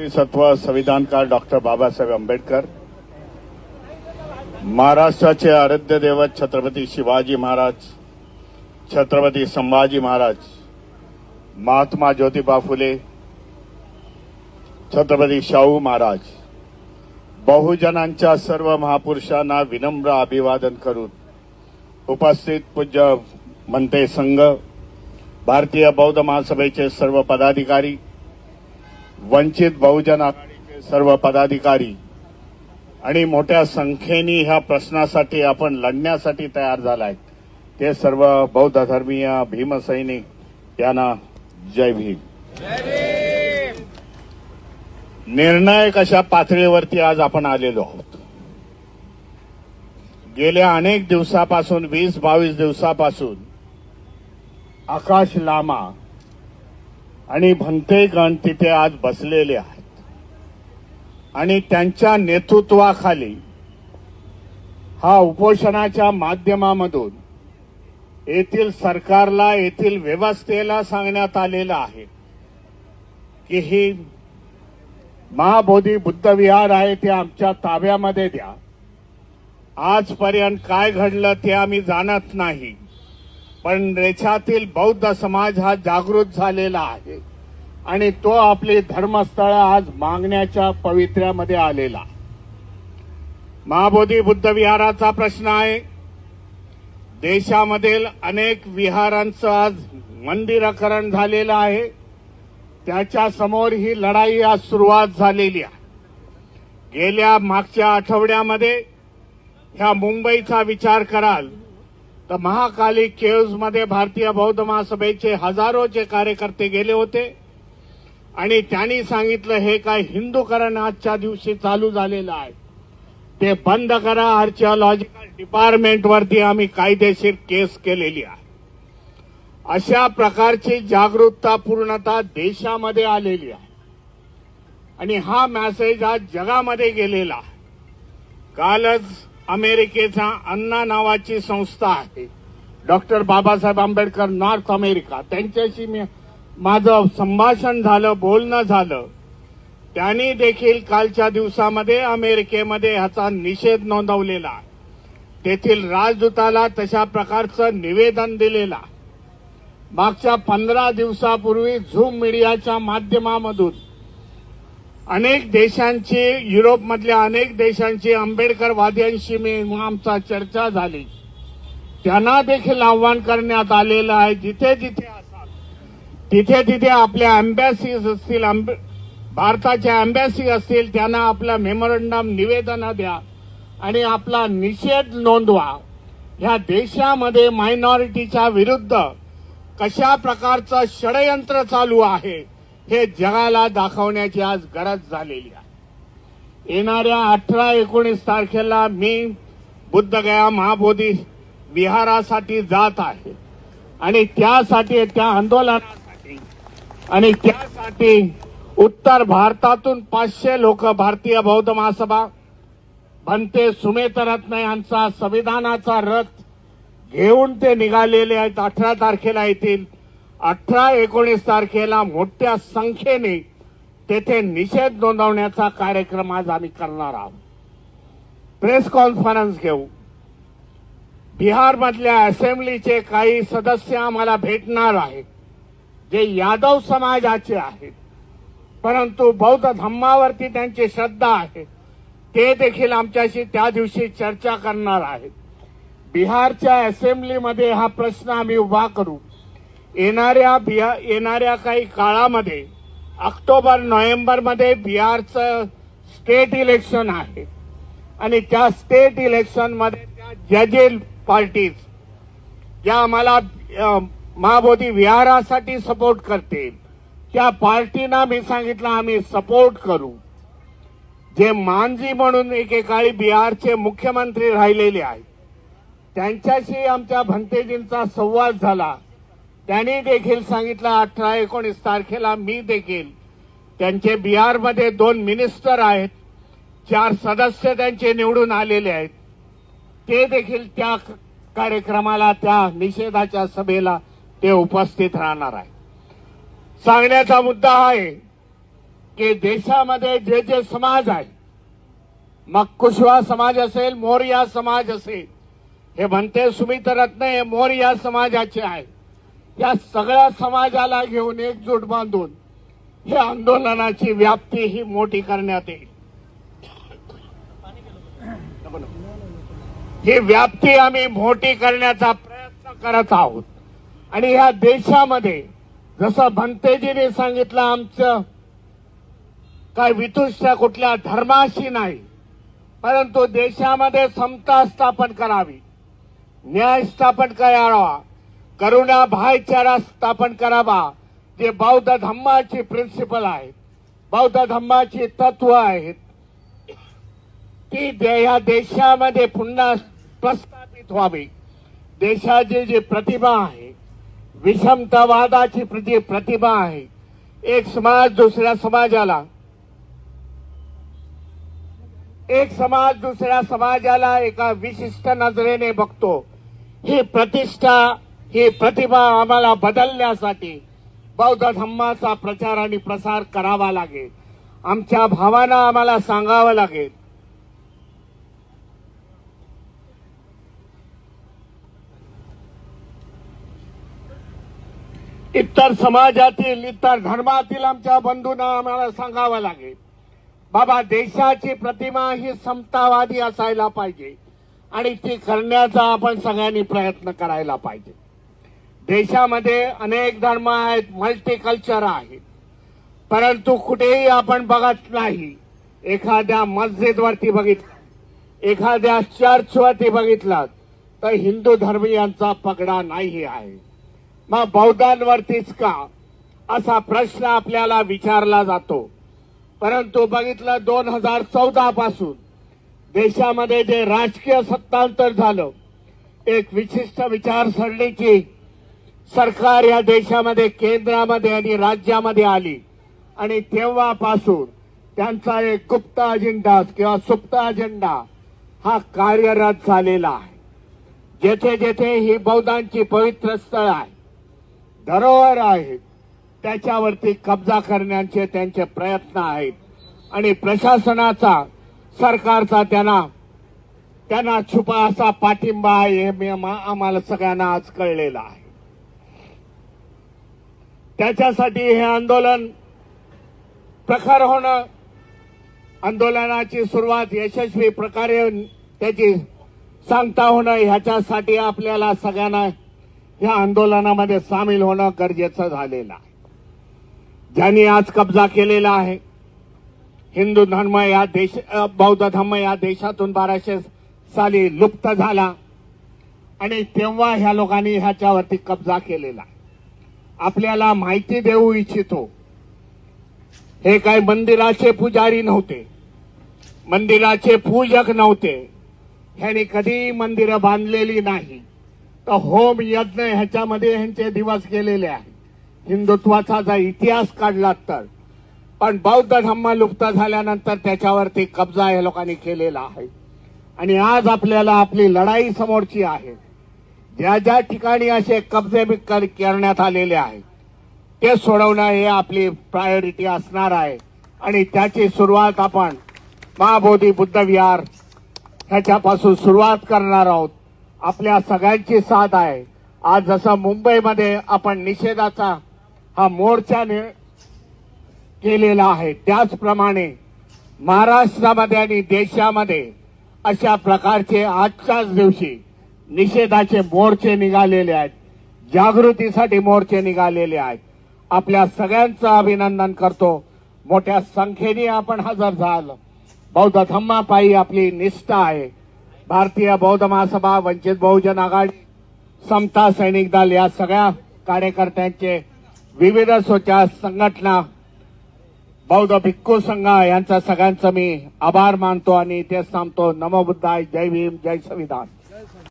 सत्व संविधानकार डॉक्टर बाबासाहेब आंबेडकर, महाराष्ट्राचे आराध्य दैवत छत्रपती शिवाजी महाराज, छत्रपती संभाजी महाराज, महात्मा ज्योतिबा फुले, छत्रपती शाहू महाराज, बहुजनांच्या सर्व महापुरुषांना विनम्र अभिवादन करून उपस्थित पूज्य मनते संघ, भारतीय बौद्ध महासभेचे सर्व पदाधिकारी, वंचित बहुजन आघाडीचे सर्व पदाधिकारी आणि मोठ्या संख्येने ह्या प्रश्नासाठी आपण लढण्यासाठी तयार झालाय ते सर्व बौद्ध धर्मीय भीमसैनिक यांना जय भीम. निर्णायक अशा पातळीवरती आज आपण आलेलो आहोत. गेल्या अनेक दिवसापासून 20-22 दिवसापासून आकाश लामा आणि भंतेगण तिथे आज बसलेले आहेत आणि त्यांच्या नेतृत्वाखाली हा उपोषणाच्या माध्यमामधून येथील सरकारला, येथील व्यवस्थेला सांगण्यात आलेलं आहे की ही महाबोधी बुद्ध विहार आहे ते आमच्या ताब्यामध्ये द्या. आजपर्यंत काय घडलं ते आम्ही जाणत नाही, पण देशातील बौद्ध समाज हा जागृत झालेला आहे आणि तो आपली धर्मस्थळं आज मागण्याच्या पवित्र्यामध्ये आलेला. महाबोधी बुद्ध विहाराचा प्रश्न आहे. देशामधील अनेक विहारांचं आज मंदिरीकरण झालेलं आहे. त्याच्या समोर ही लढाई आज सुरुवात झालेली आहे. गेल्या मागच्या आठवड्यामध्ये ह्या मुंबईचा विचार कराल तर महाकाली केव्जमध्ये भारतीय बौद्ध महासभेचे हजारोचे कार्यकर्ते गेले होते आणि त्यांनी सांगितलं हे काय हिंदूकरण आजच्या दिवशी चालू झालेलं आहे, ते बंद करा. आर्किओलॉजिकल डिपार्टमेंटवरती आम्ही कायदेशीर केस केलेली आहे. अशा प्रकारची जागरूकता पूर्णतः देशामध्ये आलेली आहे आणि हा मेसेज आज जगामध्ये गेलेला आहे. कालच अमेरिकेचा अन्ना नावाची संस्था आहे, doctor Babasaheb Ambedkar north America, त्यांच्याशी माझं संभाषण झालं, बोलणं झालं. त्यांनी देखील कालच्या दिवसामध्ये अमेरिकेमध्ये ह्याचा निषेध नोंदवलेला आहे. तेथील राजदूताला तशा प्रकारचं निवेदन दिलेलं आहे. मागच्या 15 दिवसापूर्वी झूम मीडियाच्या माध्यमामधून अनेक देशांची, युरोपमधल्या अनेक देशांची आंबेडकरवाद्यांशी आमचा चर्चा झाली. त्यांना देखील आव्हान करण्यात आलेलं आहे जिथे जिथे असाल तिथे तिथे आपल्या एम्बॅसीज असतील, भारताच्या एम्बॅसी असतील, त्यांना आपला मेमोरंडम निवेदन द्या आणि आपला निषेध नोंदवा. ह्या देशामध्ये मायनॉरिटीच्या विरुद्ध कशा प्रकारचं षडयंत्र चालू आहे हे जगाला दाखवण्याची आज गरज झालेली आहे. येणाऱ्या 18-19 तारखेला मी बुद्धगया महाबोधी विहारासाठी जात आहे आणि त्यासाठी, त्या आंदोलनासाठी आणि त्यासाठी उत्तर भारतातून 500 लोक भारतीय बौद्ध महासभा, भंते सुमेतरत्न यांचा संविधानाचा रथ घेऊन ते निघालेले आहेत. 18 तारखेला येतील. 18-19 तारखेला मोठ्या संख्येने तेथे निषेध नोंदवण्याचा कार्यक्रम आज आम्ही करणार आहोत. प्रेस कॉन्फरन्स घेऊ. बिहारमधल्या असेंब्लीचे काही सदस्य आम्हाला भेटणार आहेत जे यादव समाजाचे आहेत, परंतु बौद्ध धम्मावरती त्यांची श्रद्धा आहे. ते देखील आमच्याशी त्या दिवशी चर्चा करणार आहेत. बिहारच्या असेंब्लीमध्ये हा प्रश्न आम्ही उभा करू. येणाऱ्या काही काळामध्ये ऑक्टोबर-नोव्हेंबरमध्ये बिहारचं स्टेट इलेक्शन आहे आणि त्या स्टेट इलेक्शनमध्ये त्या जजेल पार्टीज ज्या आम्हाला महाबोधी विहारासाठी सपोर्ट करतील त्या पार्टीना मी सांगितलं आम्ही सपोर्ट करू. जे मांझी म्हणून एकेकाळी बिहारचे मुख्यमंत्री राहिलेले आहेत त्यांच्याशी आमच्या भंतेजींचा संवाद झाला. त्यांनी देखील सांगितलं 18-19 तारखेला मी देखील, त्यांचे बिहारमध्ये 2 मिनिस्टर आहेत, 4 सदस्य त्यांचे निवडून आलेले आहेत, ते देखील त्या कार्यक्रमाला, त्या निषेधाच्या सभेला ते उपस्थित राहणार आहे. सांगण्याचा मुद्दा आहे की देशामध्ये जे जे समाज आहे, मग कुशवा समाज असेल, मोरया समाज असेल, हे म्हणते सुमित रत्न हे मोरया समाजाचे आहे, या सगळ्या समाजाला घेऊन एकजूट बांधून हे आंदोलनाची व्याप्ती ही मोठी करण्यात येईल. ही व्याप्ती आम्ही मोठी करण्याचा प्रयत्न करत आहोत. आणि या देशामध्ये जसं भंतेजीने सांगितलं, आमचं काय वितुष्ट कुठल्या धर्माशी नाही, परंतु देशामध्ये समता स्थापन करावी, न्याय स्थापन करावा, करुणा भाईचारा स्थापन करावा, जे बौद्ध धम्माची प्रिन्सिपल आहेत, बौद्ध धम्माची तत्व आहेत, ती या देशामध्ये पुन्हा प्रस्थापित व्हावी. देशाची जी प्रतिभा आहे, विषमतावादाची प्रतिभा आहे, एक समाज दुसऱ्या समाजाला एका विशिष्ट नजरेने बघतो. ही प्रतिष्ठा, ही प्रतिभा आम्हाला बदलण्यासाठी बौद्ध धम्माचा प्रचार आणि प्रसार करावा लागेल. आमच्या भावांना आम्हाला सांगावं लागेल. इतर समाजातील, इतर धर्मातील आमच्या बंधूंना आम्हाला सांगावं लागेल, बाबा देशाची प्रतिमा ही समतावादी असायला पाहिजे आणि ती करण्याचा आपण सगळ्यांनी प्रयत्न करायला पाहिजे. देशामध्ये अनेक धर्म आहेत, मल्टीकल्चर आहे, परंतु कुठेही आपण बघत नाही. एखाद्या मस्जिदवरती बघितलं, एखाद्या चर्चवरती बघितलं तर हिंदू धर्मीयांचा पगडा नाही आहे. मग बौद्धांवरतीच का, असा प्रश्न आपल्याला विचारला जातो. परंतु बघितलं 2014 पासून देशामध्ये जे राजकीय सत्तांतर झालं, एक विशिष्ट विचारसरणीची सरकार या देशामध्ये केंद्रामध्ये आणि राज्यामध्ये आली आणि तेव्हापासून त्यांचा एक गुप्त अजेंडा किंवा सुप्त अजेंडा हा कार्यरत झालेला आहे. जेथे जेथे ही बौद्धांची पवित्र स्थळ आहे, धरोहर आहेत, त्याच्यावरती कब्जा करण्याचे त्यांचे प्रयत्न आहेत आणि प्रशासनाचा, सरकारचा त्यांना छुपा असा पाठिंबा आहे, हे आम्हाला सगळ्यांना आज कळलेलं आहे. त्याच्यासाठी हे आंदोलन प्रखर होणं, आंदोलनाची सुरुवात यशस्वी प्रकारे त्याची सांगता होणं, ह्याच्यासाठी आपल्याला सगळ्यांना या आंदोलनामध्ये सामील होणं गरजेचं झालेलं आहे. ज्यांनी आज कब्जा केलेला आहे, हिंदू धर्म या बौद्ध धर्म या देशातून 1200 साली लुप्त झाला आणि तेव्हा ह्या लोकांनी ह्याच्यावरती कब्जा केलेला आहे. आपल्याला माहिती देऊ इच्छितो, हे काय मंदिराचे पुजारी नव्हते, मंदिराचे पूजक नव्हते, ह्यांनी कधी मंदिरं बांधलेली नाही. तर होम यज्ञ ह्याच्यामध्ये ह्यांचे दिवस गेलेले आहेत, हिंदुत्वाचा जर इतिहास काढला तर. पण बौद्ध धम्म लुप्त झाल्यानंतर त्याच्यावरती कब्जा या लोकांनी केलेला आहे आणि आज आपल्याला आपली लढाई समोरची आहे. ज्या ज्या ठिकाणी असे कब्जे करण्यात आलेले आहेत ते सोडवणं हे आपली प्रायोरिटी असणार आहे आणि त्याची सुरुवात आपण महाबोधी बुद्ध विहार ह्याच्यापासून सुरुवात करणार आहोत. आपल्या सगळ्यांची साथ आहे. आज जसं मुंबईमध्ये आपण निषेधाचा हा मोर्चा केलेला आहे, त्याचप्रमाणे महाराष्ट्रामध्ये आणि देशामध्ये अशा प्रकारचे आजच्याच दिवशी निषेधाचे मोर्चे निघालेले आहेत, जागृतीसाठी मोर्चे निघालेले आहेत. आपल्या बहुतेक अभिनंदन करतो. मोठ्या संख्येने आपण हजर झालो. बौद्ध धम्मापायी आपली निष्ठा आहे. भारतीय बौद्ध महासभा, वंचित बहुजन आघाडी, समता सैनिक दल या सगळ्या कार्यकर्त्यांचे, विविध स्वच्या संघटना, बौद्ध भिक्खू संघ यांचा सगळ्यांचा मी आभार मानतो आणि इथेच थांबतो. नमो बुद्धाय. जय भीम, जय संविधान.